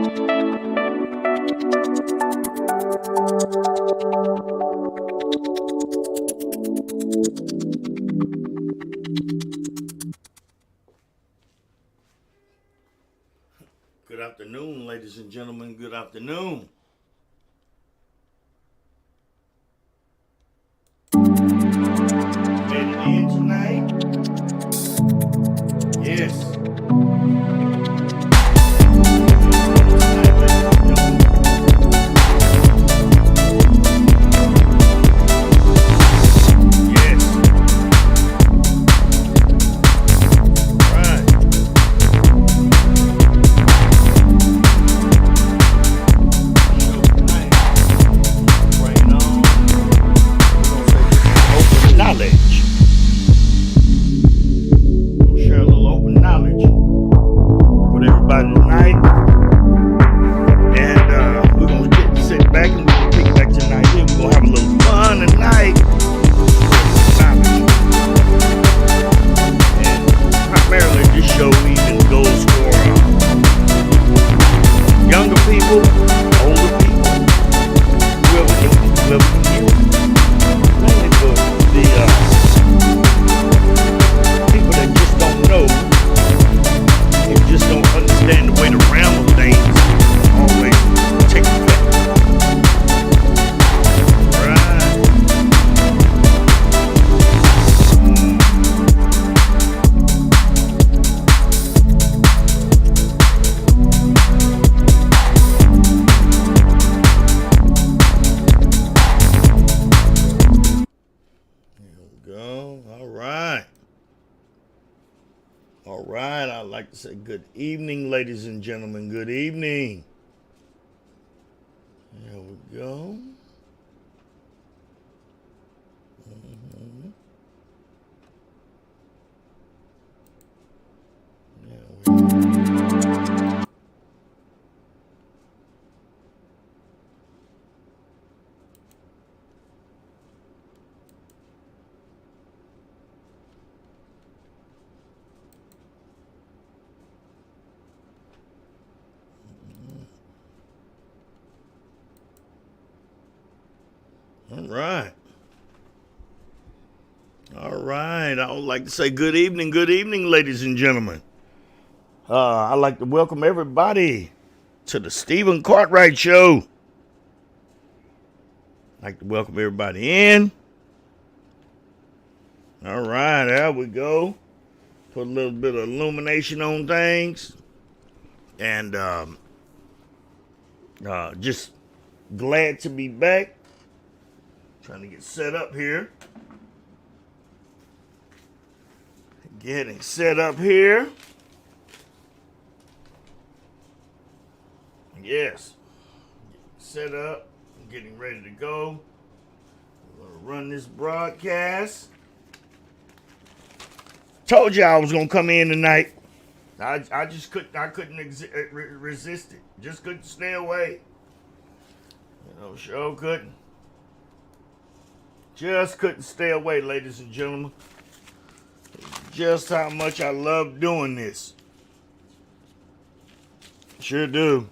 Good afternoon, ladies and gentlemen. Good afternoon. Made it in tonight? Yes. I'd like to say good evening, ladies and gentlemen. Good evening. There we go. All right. I would like to say good evening, ladies and gentlemen. I'd like to welcome everybody to the Stephen Cartwright Show. I'd like to welcome everybody in. All right, there we go. Put a little bit of illumination on things. And just glad to be back. Trying to get set up here. Getting set up here. Yes. Set up. Getting ready to go. We're going to run this broadcast. Told you I was going to come in tonight. I just couldn't resist it. Just couldn't stay away. Sure couldn't. Just couldn't stay away, ladies and gentlemen. Just how much I love doing this. Sure do.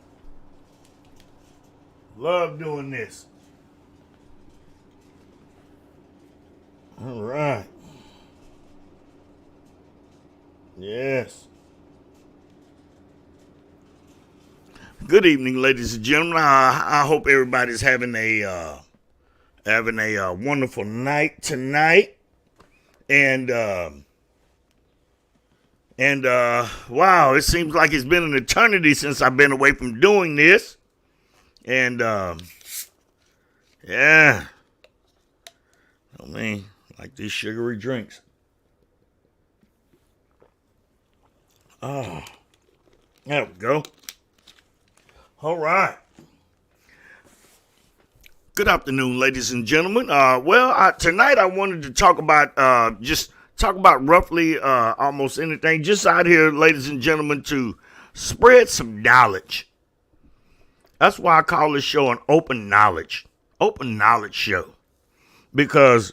Love doing this. All right. Yes. Good evening, ladies and gentlemen. I hope everybody's having a wonderful night tonight. And wow, it seems like it's been an eternity since I've been away from doing this. And yeah. I mean, like these sugary drinks. Oh, there we go. All right. Good afternoon, ladies and gentlemen. Tonight I wanted to talk about roughly almost anything. Just out here, ladies and gentlemen, to spread some knowledge. That's why I call this show an open knowledge show. Because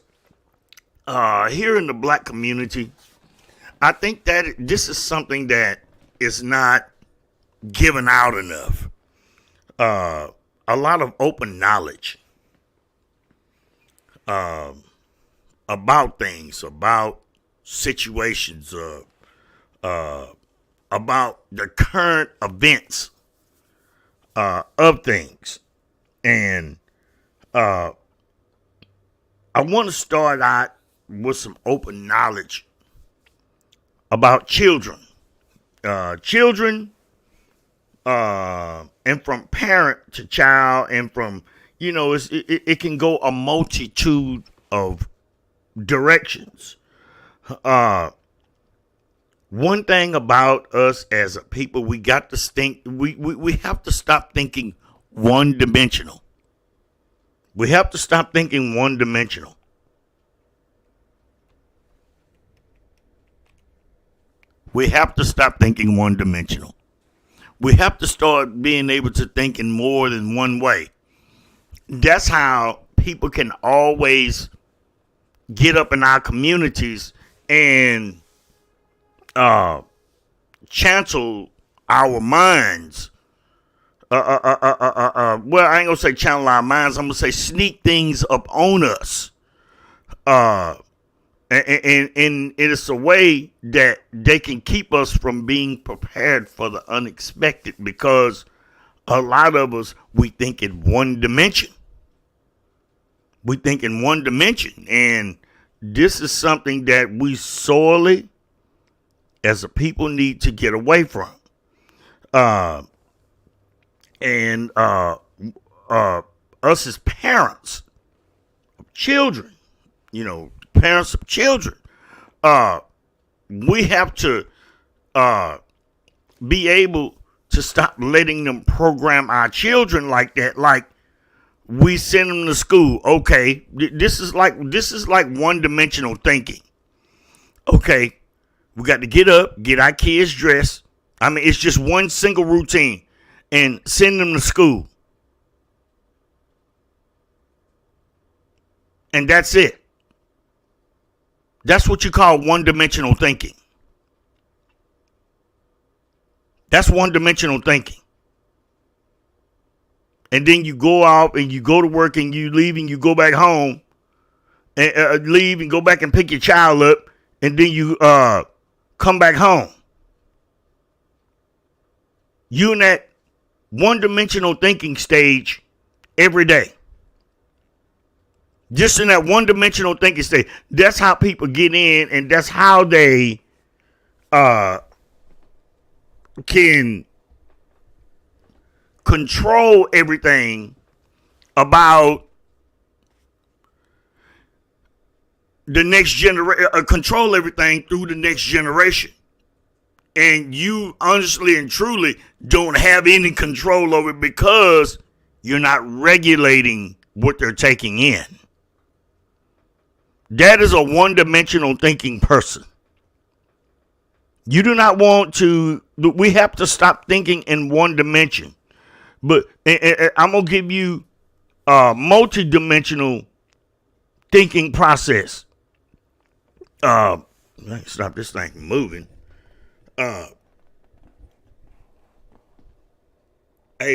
here in the black community, I think that this is something that is not given out enough. uh, a lot of open knowledge about things, about situations, about the current events of things. And I want to start out with some open knowledge about children. Children, and from parent to child, and from, it can go a multitude of directions. One thing about us as a people, we got to think, we have to stop thinking one dimensional. We have to stop thinking one dimensional. We have to stop thinking one dimensional. We have to start being able to think in more than one way. That's how people can always get up in our communities and channel our minds. Well, I ain't gonna say channel our minds. I'm gonna say sneak things up on us. And it's a way that they can keep us from being prepared for the unexpected, because a lot of us, we think in one dimension. We think in one dimension. And this is something that we sorely, as a people, need to get away from. And us as parents of children, parents of children, we have to be able to stop letting them program our children like that. Like, we send them to school. Okay, this is like one-dimensional thinking. Okay, we got to get up, get our kids dressed. I mean, it's just one single routine, and send them to school. And that's it. That's what you call one-dimensional thinking. That's one-dimensional thinking. And then you go out and you go to work and you leave and you go back home and leave and go back and pick your child up, and then you come back home. You in that one-dimensional thinking stage every day. Just in that one-dimensional thinking stage. That's how people get in, and that's how they can control everything about the next generation, control everything through the next generation. And you honestly and truly don't have any control over it, because you're not regulating what they're taking in. That is a one-dimensional thinking person. You do not want to, we have to stop thinking in one dimension. But I'm going to give you a multi-dimensional thinking process. Stop this thing from moving. A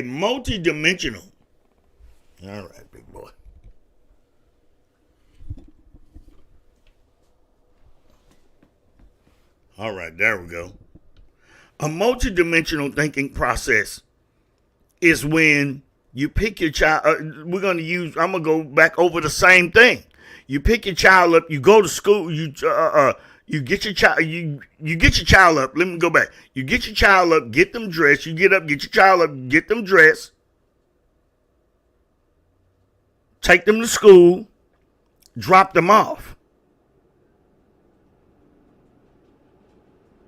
multi-dimensional. All right, big boy. All right, there we go. A multi-dimensional thinking process is when you pick your child. I'm going to go back over the same thing. You pick your child up, you go to school, you get your child, you get your child up. Let me go back. You get your child up, get them dressed. You get up, get your child up, get them dressed. Take them to school, drop them off.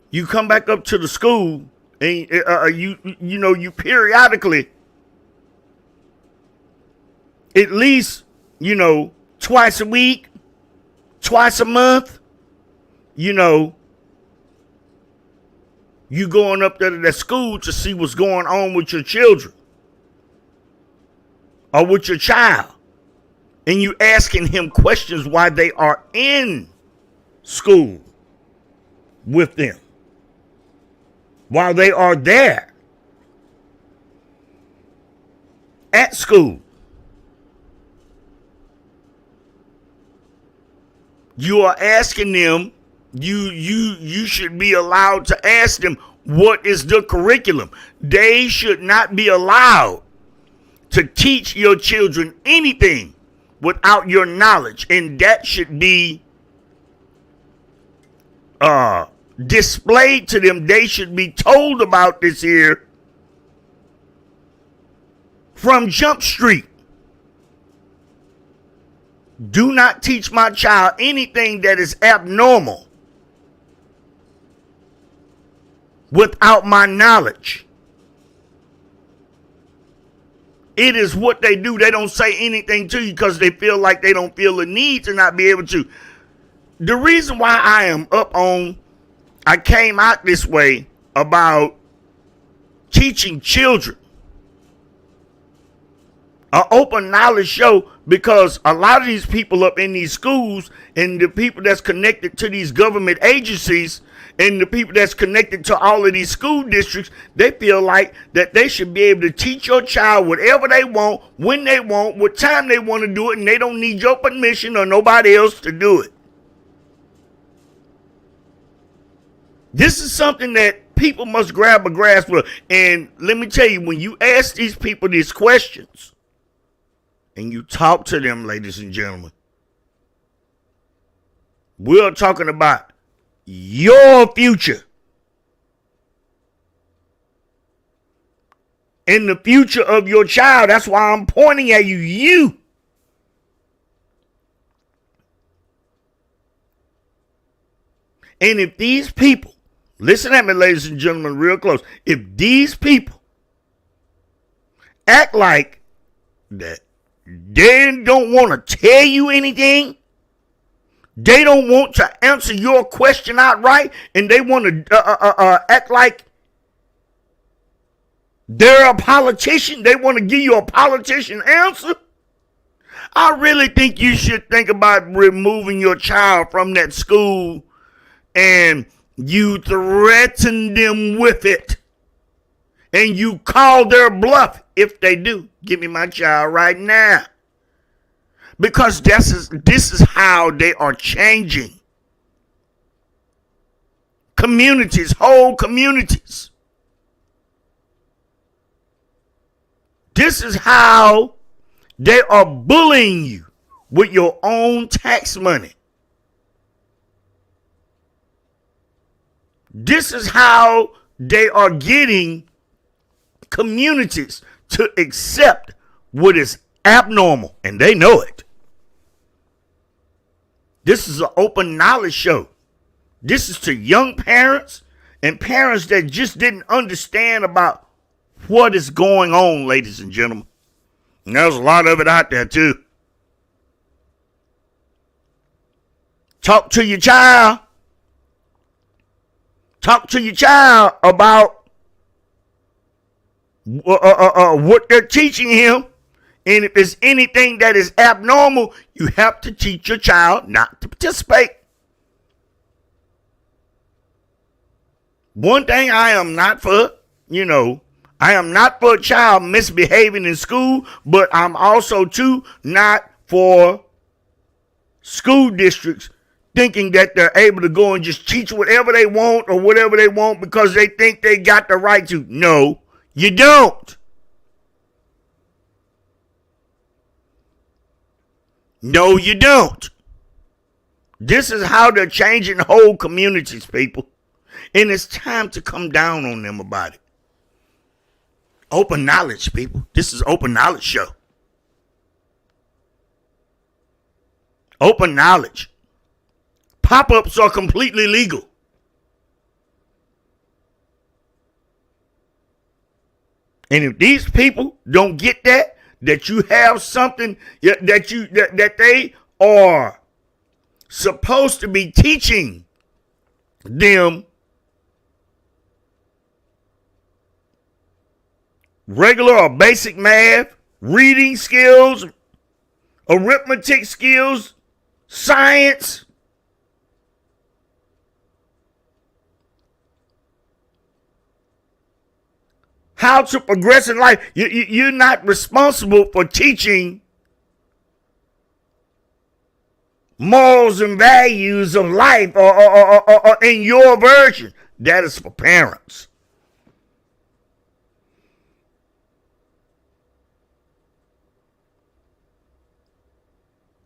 You come back up to the school, and you periodically, at least, twice a week, twice a month, you going up there to that school to see what's going on with your children or with your child. And you asking him questions while they are in school with them, while they are there. at school. You are asking them, you should be allowed to ask them what is the curriculum. They should not be allowed to teach your children anything without your knowledge, and that should be displayed to them. They should be told about this here from Jump Street. Do not teach my child anything that is abnormal without my knowledge. It is what they do. They don't say anything to you because they feel like they don't feel the need to not be able to. The reason why I came out this way about teaching children an open knowledge show, because a lot of these people up in these schools and the people that's connected to these government agencies and the people that's connected to all of these school districts, they feel like that they should be able to teach your child whatever they want, when they want, what time they want to do it, and they don't need your permission or nobody else to do it. This is something that people must grab a grasp of. And let me tell you, when you ask these people these questions and you talk to them, ladies and gentlemen, we're talking about your future and the future of your child. That's why I'm pointing at you. And if these people, listen at me, ladies and gentlemen, real close. If these people act like that they don't want to tell you anything, they don't want to answer your question outright, and they want to act like they're a politician, they want to give you a politician answer, I really think you should think about removing your child from that school, and you threaten them with it, and you call their bluff if they do. Give me my child right now. Because this is how they are changing communities, whole communities. This is how they are bullying you with your own tax money. This is how they are getting communities to accept what is abnormal, and they know it. This is an open knowledge show. This is to young parents and parents that just didn't understand about what is going on, ladies and gentlemen. And there's a lot of it out there too. Talk to your child. Talk to your child about what they're teaching him. And if there's anything that is abnormal, you have to teach your child not to participate. One thing I am not for, I am not for a child misbehaving in school, but I'm also too not for school districts thinking that they're able to go and just teach whatever they want or whatever they want because they think they got the right to. No, you don't. No, you don't. This is how they're changing whole communities, people. And it's time to come down on them about it. Open knowledge, people. This is Open Knowledge Show. Open knowledge. Pop-ups are completely legal. And if these people don't get that you have something that they are supposed to be teaching them regular or basic math, reading skills, arithmetic skills, science, how to progress in life. You're not responsible for teaching morals and values of life or in your version. That is for parents.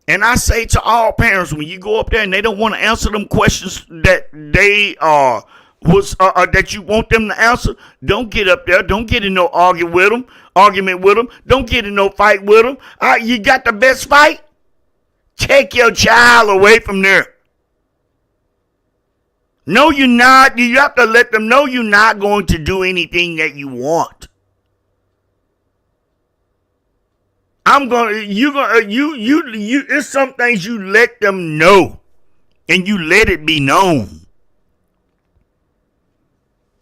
And I say to all parents, when you go up there and they don't want to answer them questions that they that you want them to answer, don't get up there. Don't get in no argument with them. Don't get in no fight with them. You got the best fight? Take your child away from there. No, you're not. You have to let them know you're not going to do anything that you want. It's some things you let them know, and you let it be known.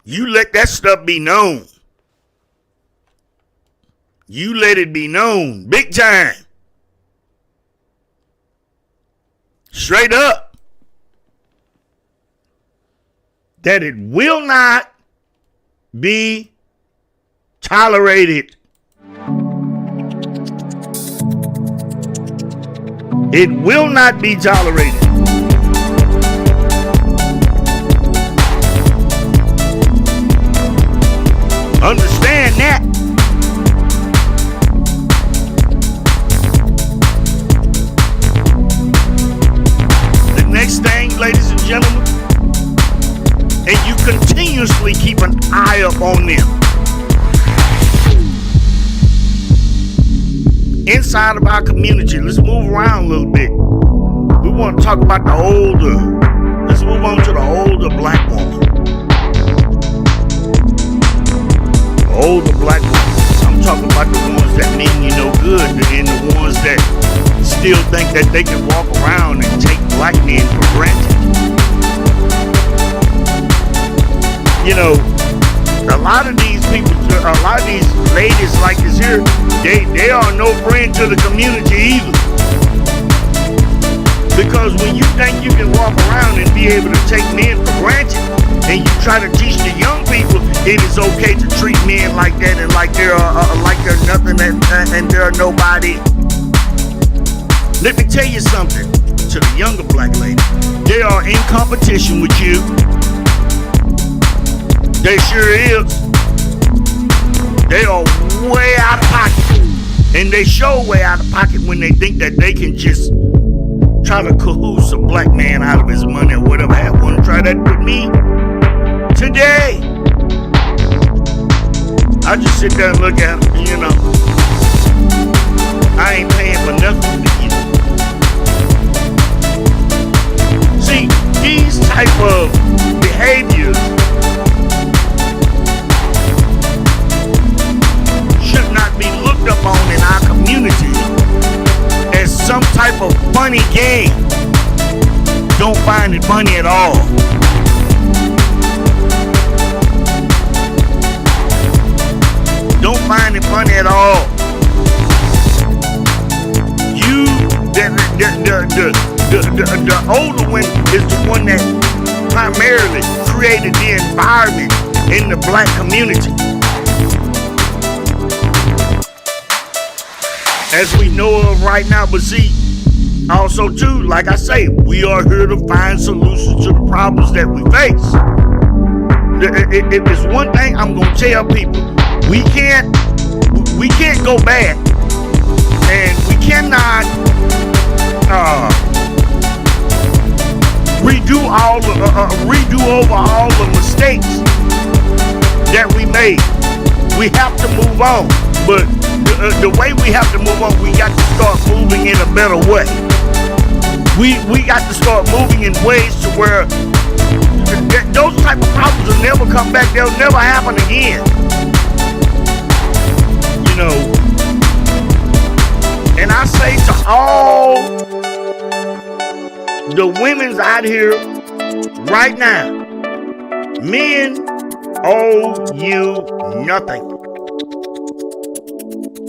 You let that stuff be known. You let it be known, big time. Straight up. That it will not be tolerated. It will not be tolerated. Understand that. The next thing, ladies and gentlemen, and you continuously keep an eye up on them. Inside of our community, let's move around a little bit. We want to talk about let's move on to the older black woman. Older black woman. I'm talking about the ones that mean you no good, and the ones that still think that they can walk around and take black men for granted. You know, a lot of these people, a lot of these ladies like this here, they are no friend to the community either. Because when you think you can walk around and be able to take men for granted, and you try to teach the young people it is okay to treat men like that and like they're nothing and they're nobody. Let me tell you something to the younger black lady. They are in competition with you. They sure is. They are way out of pocket. And they show way out of pocket when they think that they can just try to cahoose a black man out of his money or whatever. I want to try that with me today. I just sit there and look at them, you know. I ain't paying for nothing for you. See, these type of behaviors should not be looked upon in our community as some type of funny game. Don't find it funny at all. Don't find it funny at all. The older one is the one that primarily created the environment in the black community. As we know of right now, but see, also too, like I say, we are here to find solutions to the problems that we face. If there's one thing I'm gonna tell people, we can't go back, and we cannot redo over all the mistakes that we made. We have to move on, but the way we have to move on, we got to start moving in a better way. We got to start moving in ways to where those type of problems will never come back. They'll never happen again. You know, and I say to all the women's out here right now, men owe you nothing.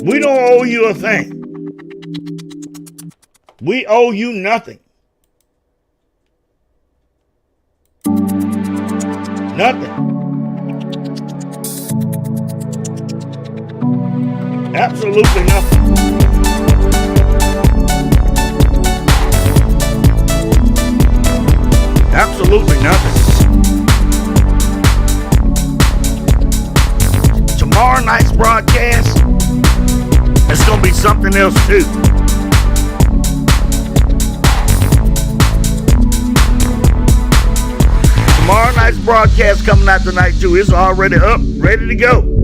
We don't owe you a thing. We owe you nothing. Nothing. Absolutely nothing. Absolutely nothing. Tomorrow night's broadcast, it's going to be something else too. Tomorrow night's broadcast coming out tonight too. It's already up, ready to go.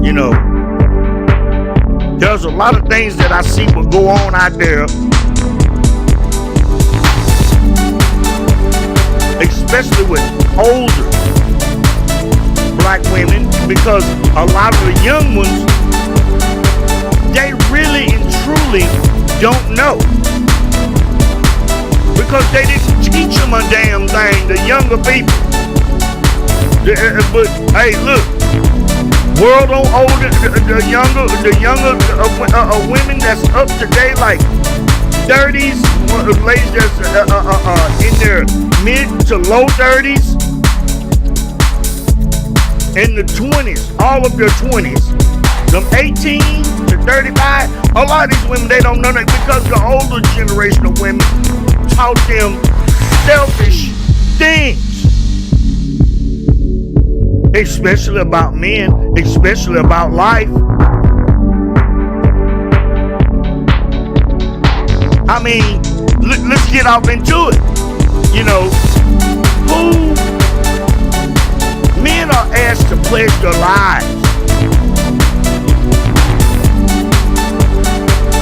You know, there's a lot of things that I see will go on out there, especially with older black women, because a lot of the young ones, they really and truly don't know, because they didn't teach them a damn thing, the younger people. But hey, look, world on older, the younger women that's up to date, like 30s, ladies that's in their mid to low 30s, in the 20s, all of their 20s, them 18 to 35, a lot of these women, they don't know that, because the older generation of women taught them selfish things, especially about men, especially about life. I mean, let's get off into it. You know, men are asked to pledge their lives,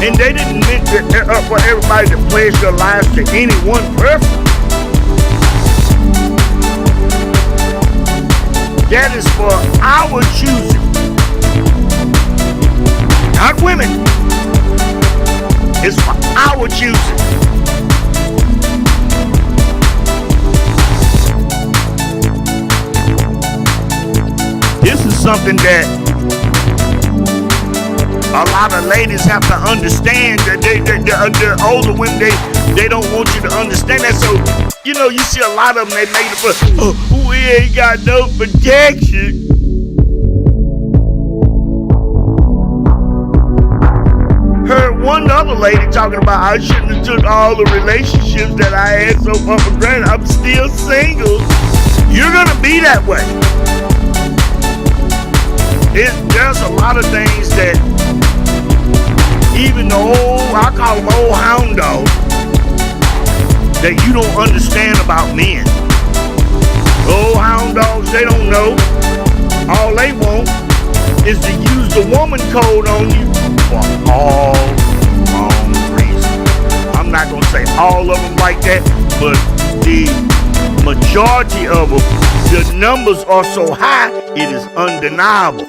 and they didn't mean for everybody to pledge their lives to any one person. That is for our choosing, not women. It's for our choosing. This is something that a lot of ladies have to understand, that the older women, they don't want you to understand that. So, you know, you see a lot of them, they make it for, we ain't got no protection. Heard one other lady talking about, I shouldn't have took all the relationships that I had so far for granted. I'm still single. You're gonna be that way. There's a lot of things that even the old, I call them old hound dogs, that you don't understand about men. Old hound dogs, they don't know. All they want is to use the woman code on you for all wrong reasons. I'm not going to say all of them like that, but the majority of them, the numbers are so high, it is undeniable.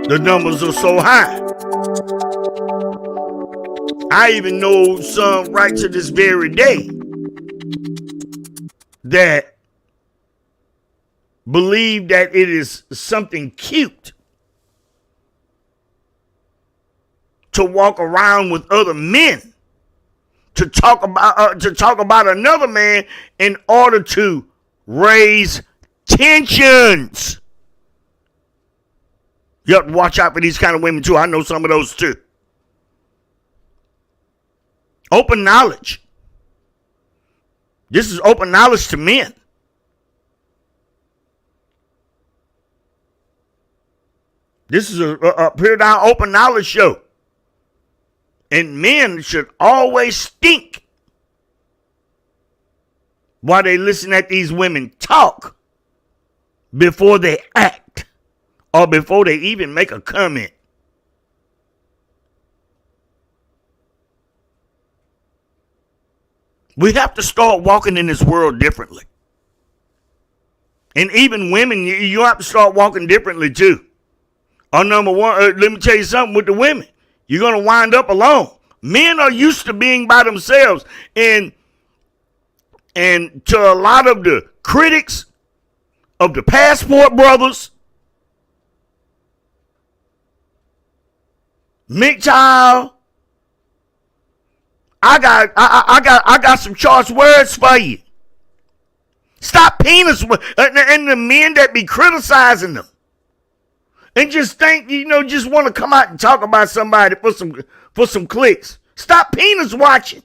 The numbers are so high. I even know some right to this very day that believe that it is something cute to walk around with other men, to talk about another man in order to raise tensions. You have to watch out for these kind of women too. I know some of those too. Open knowledge. This is open knowledge to men. This is a Pure Down Open Knowledge show. And men should always think while they listen at these women talk before they act or before they even make a comment. We have to start walking in this world differently. And even women, you have to start walking differently too. Number one, let me tell you something with the women. You're going to wind up alone. Men are used to being by themselves. And to a lot of the critics of the Passport Brothers, Mick Child, I got some choice words for you. Stop penis and the men that be criticizing them. And just think, just want to come out and talk about somebody for some clicks. Stop penis watching.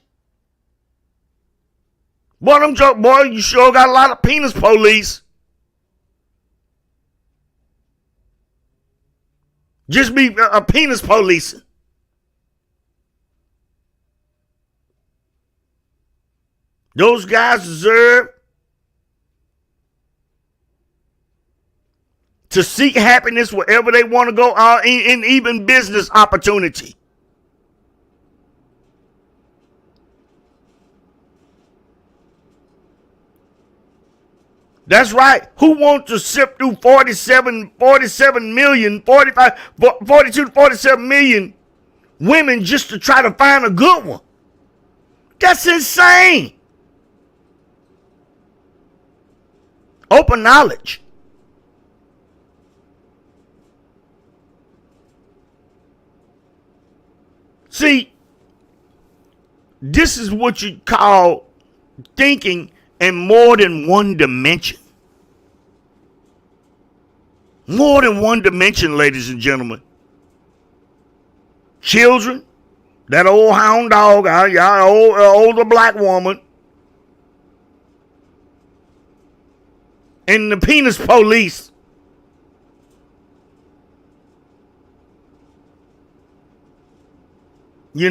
Boy, you sure got a lot of penis police. Just be a penis policing. Those guys deserve to seek happiness wherever they want to go, in even business opportunity. That's right. Who wants to sift through 42 to 47 million women just to try to find a good one? That's insane. Open knowledge. See, this is what you call thinking in more than one dimension. More than one dimension, ladies and gentlemen. Children, that old hound dog, older black woman, and the penis police. You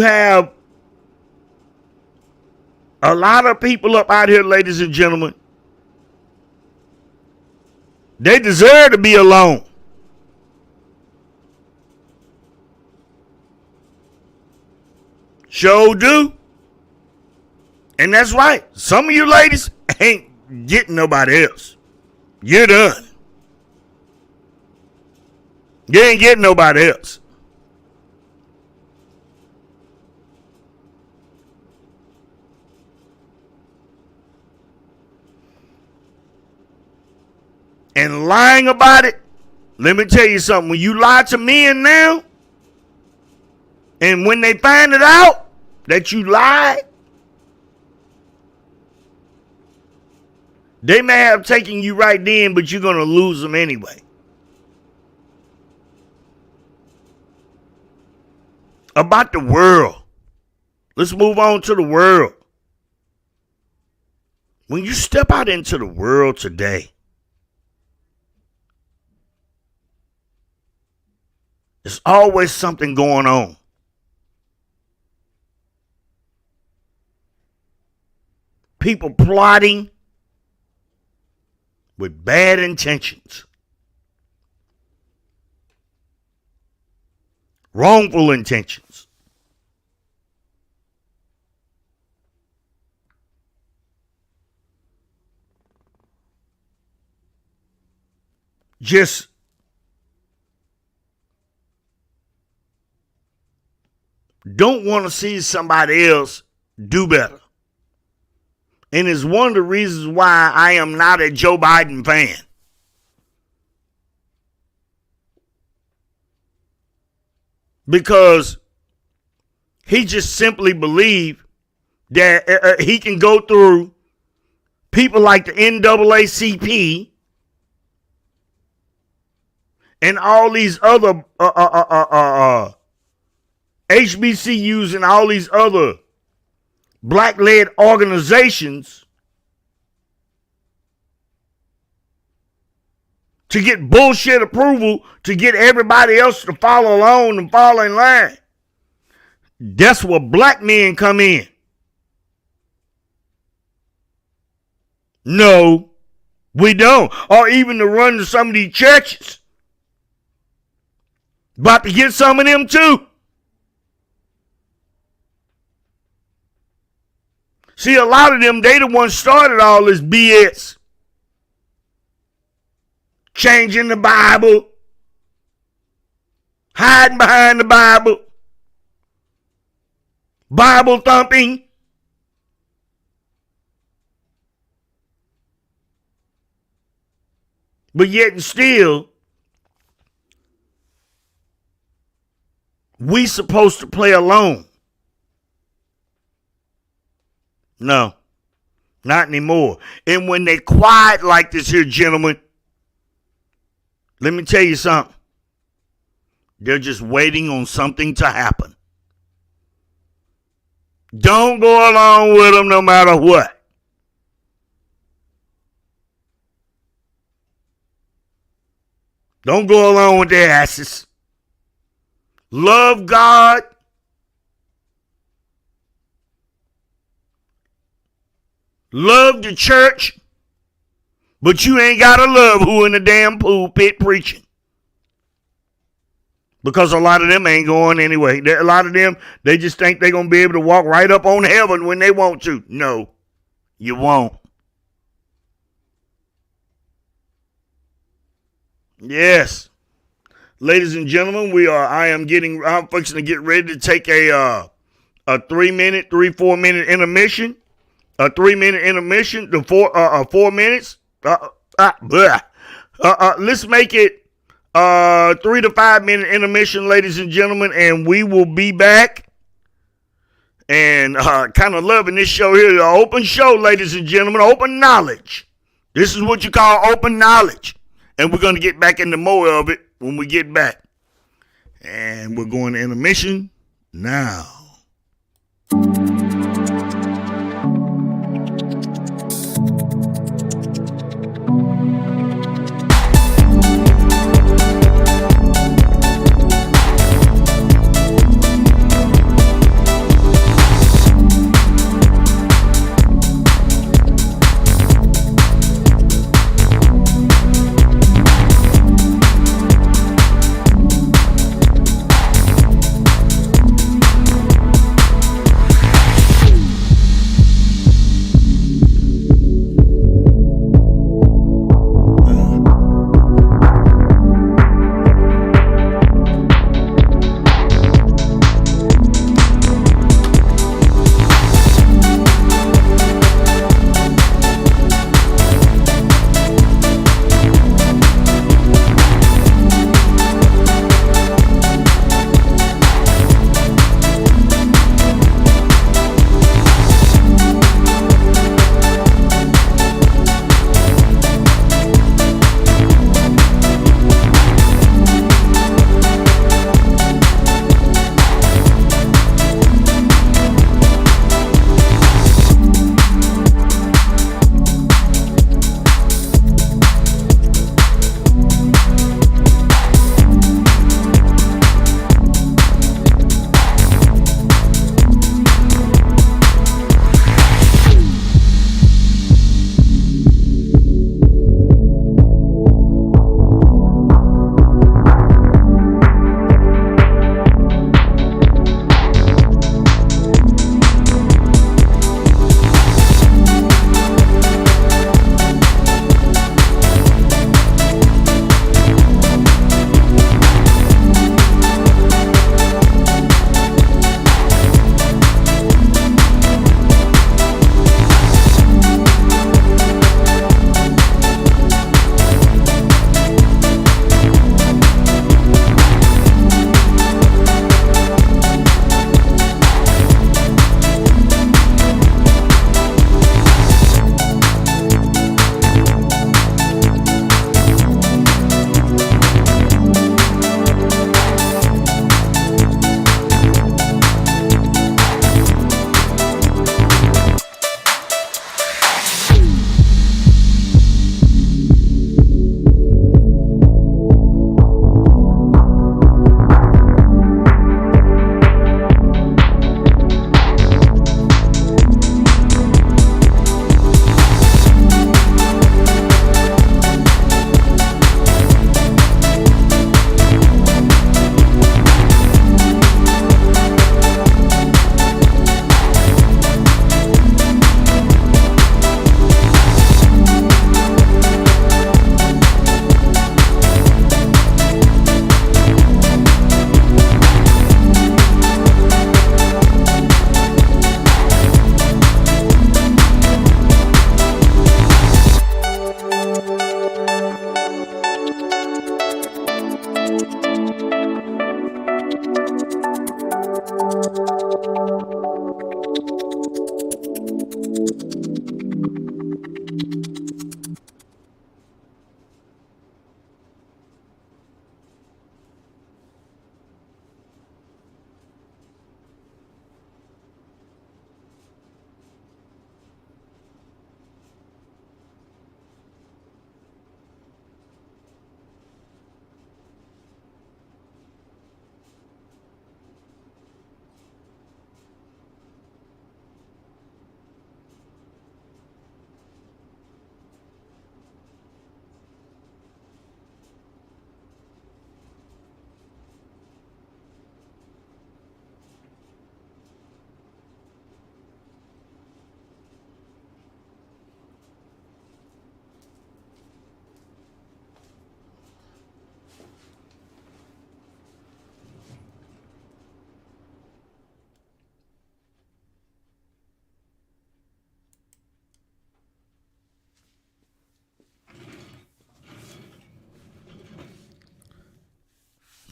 have a lot of people up out here, ladies and gentlemen. They deserve to be alone. Sure do. And that's right. Some of you ladies ain't getting nobody else. You're done. You ain't getting nobody else. And lying about it, let me tell you something. When you lie to men now, and when they find it out that you lied, they may have taken you right then, but you're going to lose them anyway. About the world. Let's move on to the world. When you step out into the world today, there's always something going on. People plotting with bad intentions. Wrongful intentions. Just don't want to see somebody else do better. And it's one of the reasons why I am not a Joe Biden fan. Because he just simply believes that he can go through people like the NAACP and all these other HBCUs and all these other black-led organizations to get bullshit approval to get everybody else to follow along and fall in line. That's where black men come in. No, we don't. Or even to run to some of these churches. About to get some of them too. See, a lot of them, they the ones started all this BS. Changing the Bible. Hiding behind the Bible. Bible thumping. But yet and still, We supposed to play alone. No, not anymore. And when they quiet like this here, gentlemen, let me tell you something. They're just waiting on something to happen. Don't go along with them no matter what. Don't go along with their asses. Love God. Love the church. But you ain't got to love who in the damn pulpit preaching. Because a lot of them ain't going anyway. A lot of them, they just think they're going to be able to walk right up on heaven when they want to. No, you won't. Yes. Ladies and gentlemen, I'm fixing to get ready to take a 4 minute intermission. A 3 minute intermission to 4 minutes. Let's make it 3 to 5 minute intermission, ladies and gentlemen, and we will be back. And kind of loving this show here, the open show, ladies and gentlemen, open knowledge. This is what you call open knowledge. And we're going to get back into more of it when we get back. And we're going to intermission now.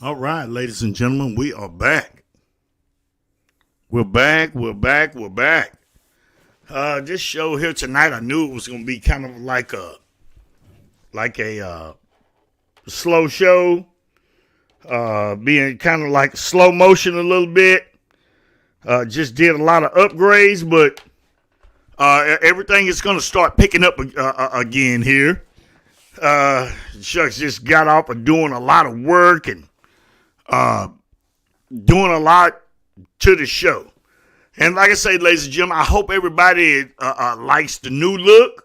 All right, ladies and gentlemen, we are back. We're back. We're back. We're back. This show here tonight, I knew it was going to be kind of like a slow show, being kind of like slow motion a little bit. Just did a lot of upgrades, but everything is going to start picking up again here. Shucks just got off of doing a lot of work and doing a lot to the show. And like I say, ladies and gentlemen, I hope everybody likes the new look.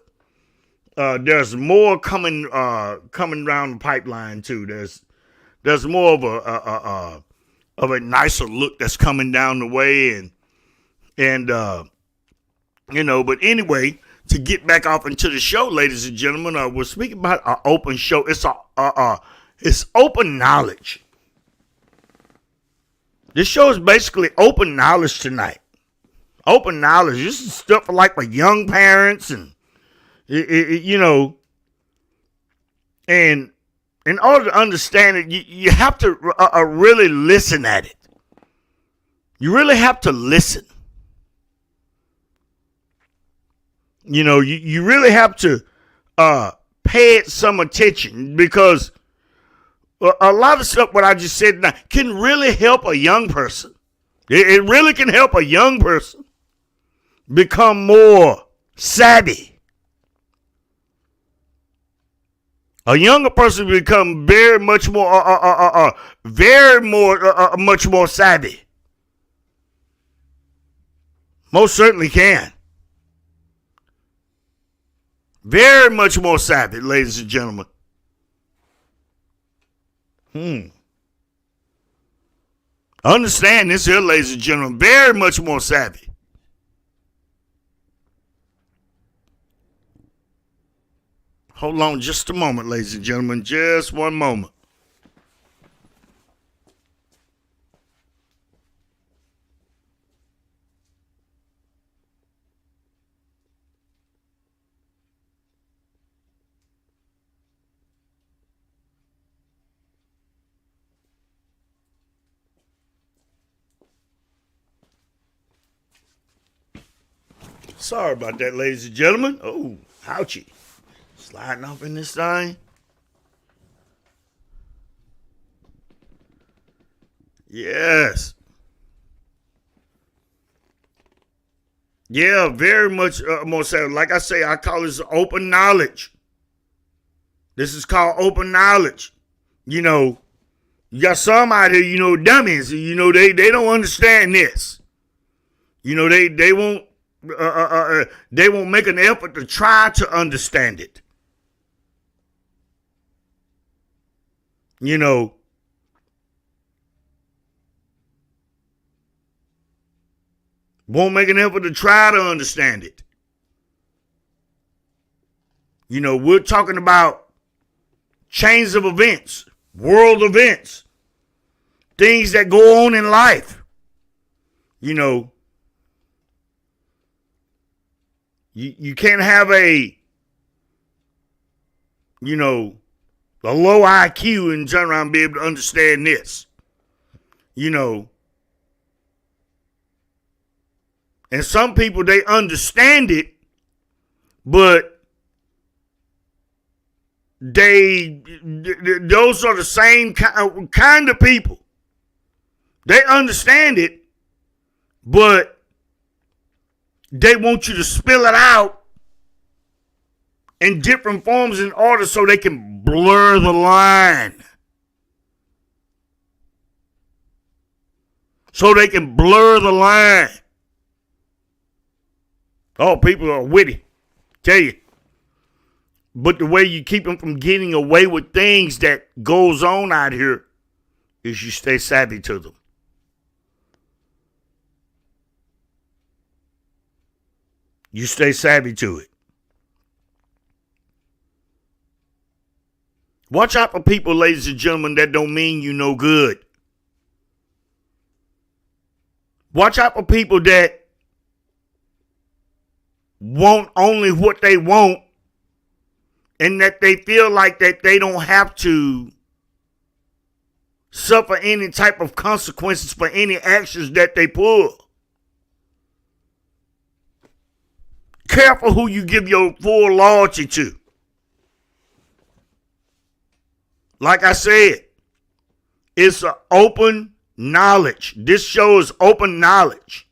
There's more coming down the pipeline too. There's more of a nicer look that's coming down the way, and but anyway, to get back off into the show, ladies and gentlemen, we're speaking about our open show. It's open knowledge. This show is basically open knowledge tonight. Open knowledge. This is stuff for like for young parents and, and in order to understand it, you have to really listen at it. You really have to listen. You really have to pay it some attention because a lot of stuff what I just said now can really help a young person. It really can help a young person become more savvy. A younger person become very much more, much more savvy. Most certainly can. Very much more savvy, ladies and gentlemen. Understand this here, ladies and gentlemen. Very much more savvy. Hold on just a moment, ladies and gentlemen. Just one moment. Sorry about that, ladies and gentlemen. Oh, ouchie. Sliding off in this thing. Yes. Yeah, very much more so. Like I say, I call this open knowledge. This is called open knowledge. You got some out here, dummies. They don't understand this. They won't. They won't make an effort to try to understand it. Won't make an effort to try to understand it. We're talking about chains of events, world events, things that go on in life. You can't have a low IQ and turn around and be able to understand this. And some people, they understand it, but those are the same kind of people. They understand it, but they want you to spill it out in different forms in order so they can blur the line. So they can blur the line. Oh, people are witty. Tell you. But the way you keep them from getting away with things that goes on out here is you stay savvy to them. You stay savvy to it. Watch out for people, ladies and gentlemen, that don't mean you no good. Watch out for people that want only what they want and that they feel like that they don't have to suffer any type of consequences for any actions that they pull. Careful who you give your full loyalty to. Like I said, it's an open knowledge. This show is open knowledge.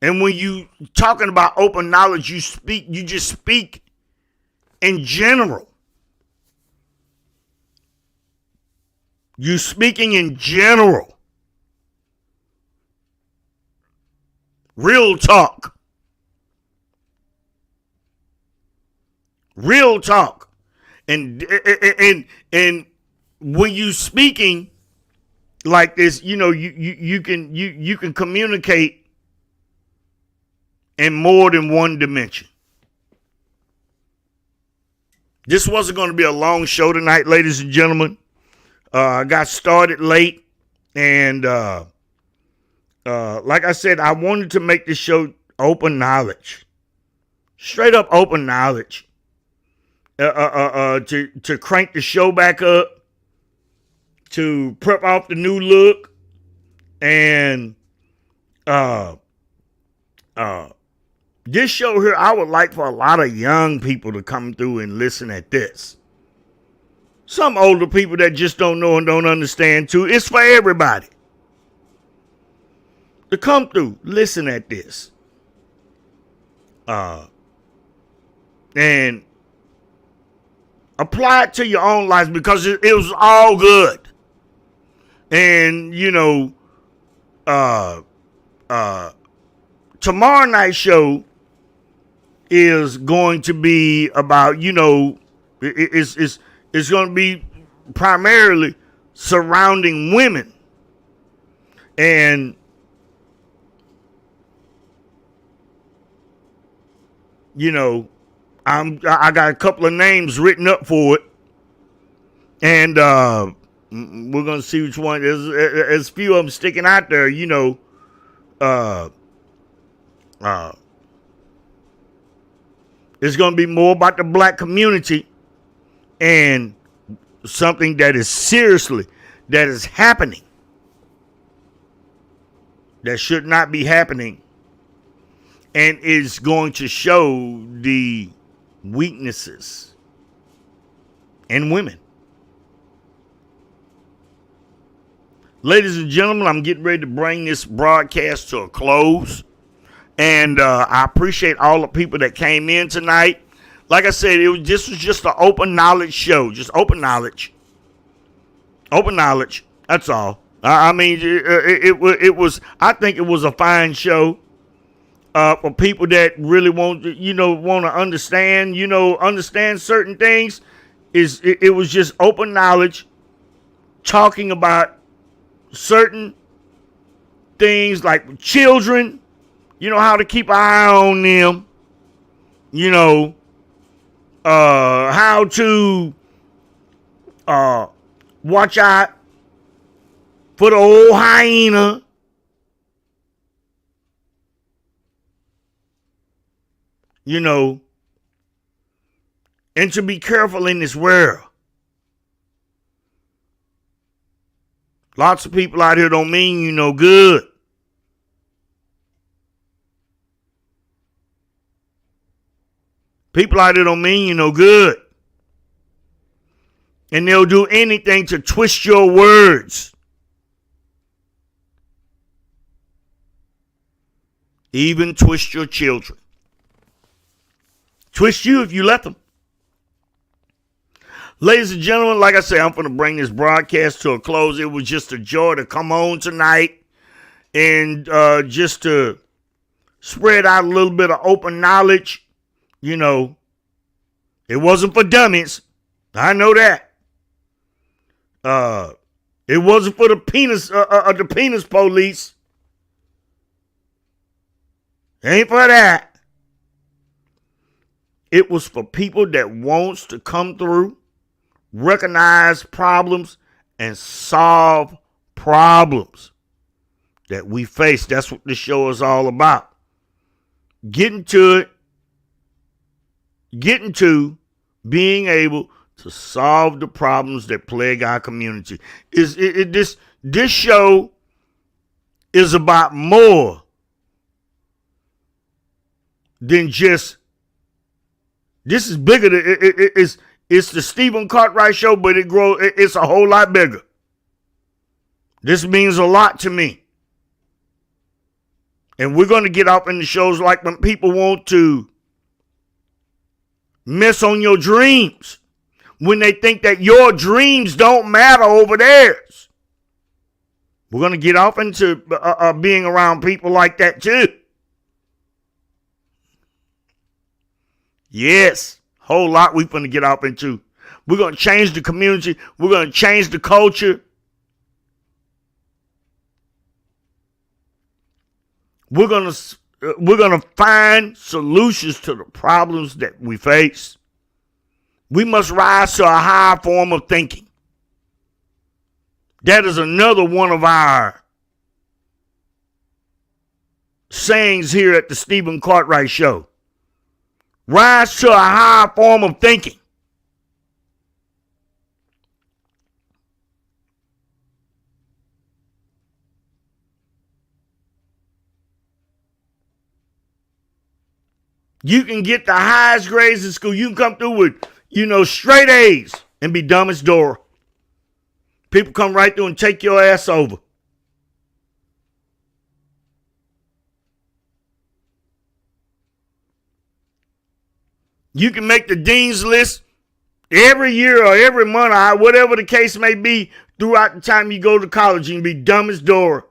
And when you talking about open knowledge, you just speak in general. You speaking in general. Real talk. Real talk. And when you speaking like this, you know, you can communicate in more than one dimension. This wasn't going to be a long show tonight, ladies and gentlemen. I got started late, and like I said, I wanted to make this show open knowledge, straight up open knowledge. To crank the show back up, to prep off the new look, and this show here, I would like for a lot of young people to come through and listen at this. Some older people that just don't know and don't understand too. It's for everybody to come through, listen at this, and apply it to your own lives, because it was all good. And, you know, tomorrow night's show is going to be about, you know, it's going to be primarily surrounding women. And, you know, I got a couple of names written up for it, and we're gonna see which one. There's a few of them sticking out there, you know. It's gonna be more about the black community and something that is happening, that should not be happening, and is going to show the weaknesses in women. Ladies and gentlemen, I'm getting ready to bring this broadcast to a close. And I appreciate all the people that came in tonight. Like I said, this was just an open knowledge show. Just open knowledge. Open knowledge. That's all. I mean, it was, I think it was a fine show. For people that really want to understand certain things. It was just open knowledge, talking about certain things like children, you know, how to keep an eye on them, you know, how to watch out for the old hyena. You know, and to be careful in this world. Lots of people out here don't mean you no good. People out there don't mean you no good. And they'll do anything to twist your words. Even twist your children. Twist you if you let them. Ladies and gentlemen, like I say, I'm going to bring this broadcast to a close. It was just a joy to come on tonight and just to spread out a little bit of open knowledge. You know, it wasn't for dummies. I know that. It wasn't for the penis police. It ain't for that. It was for people that wants to come through, recognize problems, and solve problems that we face. That's what the show is all about. Getting to being able to solve the problems that plague our community. This show is about more than just. This is bigger than it's the Stephen Cartwright Show, but it's a whole lot bigger. This means a lot to me. And we're going to get off in the shows like when people want to mess on your dreams, when they think that your dreams don't matter over theirs. We're going to get off into being around people like that too. Yes, whole lot we're going to get off into. We're going to change the community. We're going to change the culture. We're going to find solutions to the problems that we face. We must rise to a higher form of thinking. That is another one of our sayings here at the Stephen Cartwright Show. Rise to a higher form of thinking. You can get the highest grades in school. You can come through with, straight A's and be dumb as Dora. People come right through and take your ass over. You can make the dean's list every year or every month or whatever the case may be throughout the time you go to college and be dumb as Dora.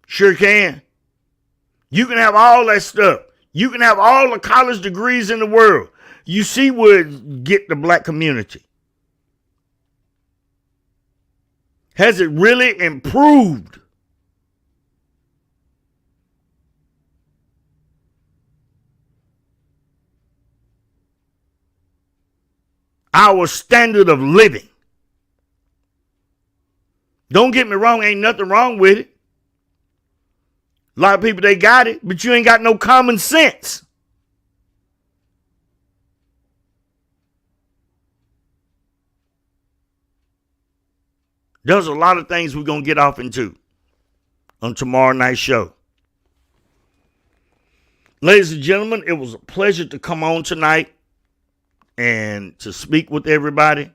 Sure can. You can have all that stuff. You can have all the college degrees in the world. You see where it get the black community. Has it really improved? Our standard of living. Don't get me wrong, ain't nothing wrong with it. A lot of people, they got it, but you ain't got no common sense. There's a lot of things we're going to get off into on tomorrow night's show. Ladies and gentlemen, it was a pleasure to come on tonight and to speak with everybody.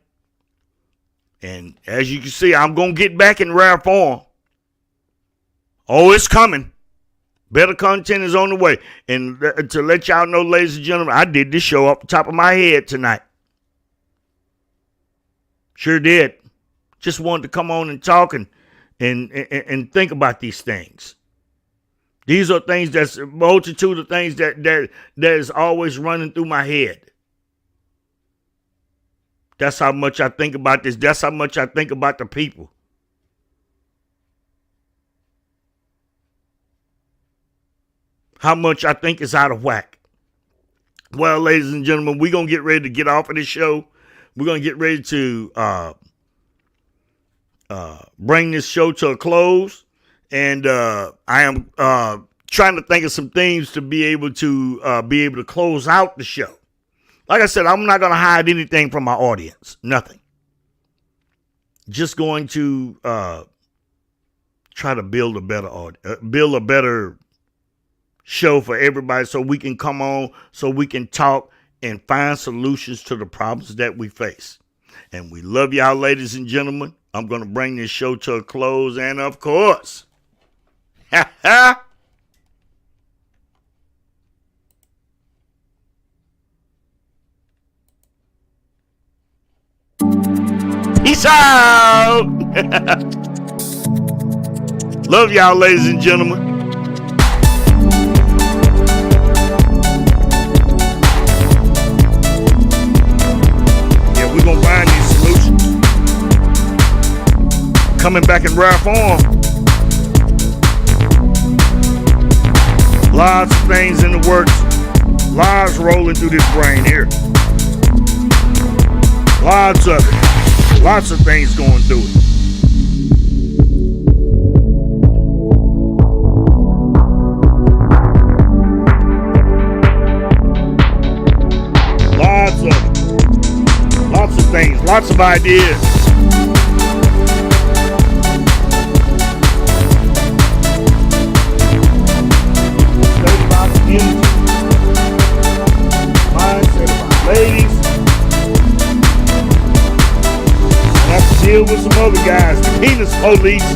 And as you can see, I'm going to get back in rare form. Oh, it's coming. Better content is on the way. And to let y'all know, ladies and gentlemen, I did this show off the top of my head tonight. Sure did. Just wanted to come on and talk and think about these things. These are things that's a multitude of things that is always running through my head. That's how much I think about this. That's how much I think about the people. How much I think is out of whack. Well, ladies and gentlemen, we're going to get ready to get off of this show. We're going to get ready to bring this show to a close. And I am trying to think of some things to be able to close out the show. Like I said, I'm not going to hide anything from my audience. Nothing. Just going to try to build build a better show for everybody, so we can come on, so we can talk and find solutions to the problems that we face. And we love y'all, ladies and gentlemen. I'm going to bring this show to a close, and of course, peace out. Love y'all, ladies and gentlemen. Yeah, we're gonna find these solutions. Coming back in rare form. Lots of things in the works. Lots rolling through this brain here. Lots of it. Lots of things going through it. Lots of things. Lots of ideas. State of our community. Mindset of our ladies. Have to deal with some other guys, the penis police.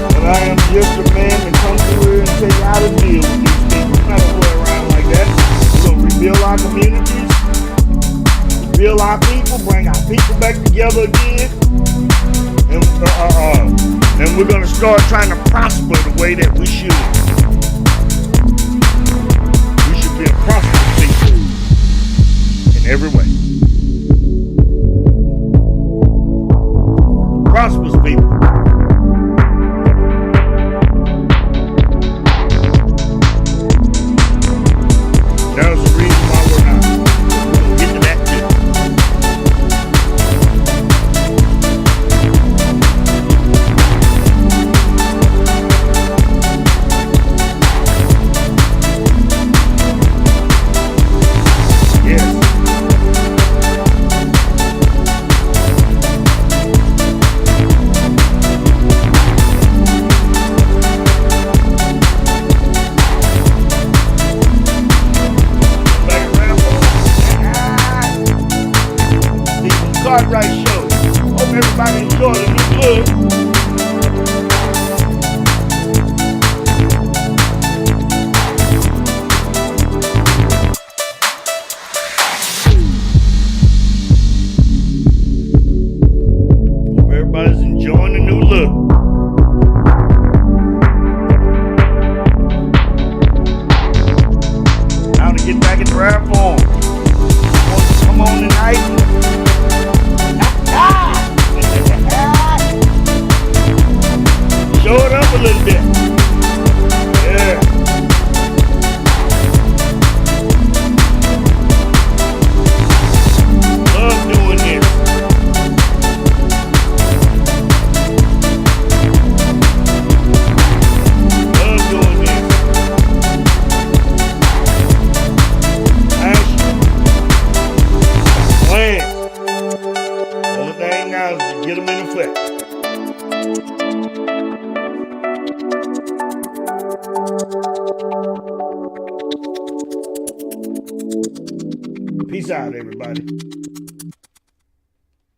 But I am just a man that comes through here and tell you how to deal with these people. We're not gonna play around like that. We're gonna rebuild our communities, rebuild our people, bring our people back together again, and we're gonna start trying to prosper the way that we should. Be a prosperous people in every way. Prosperous people. There's a reason why we're not. We'll get to that too. Cartwright Show. Hope everybody enjoyed the new look. Hope everybody's enjoying the new look. Now to get back in rare form. Come on tonight. Show it up a little bit. Yeah. Love doing this. Love doing this. Action. Plans. Only thing now is to get them in effect. Peace out, everybody.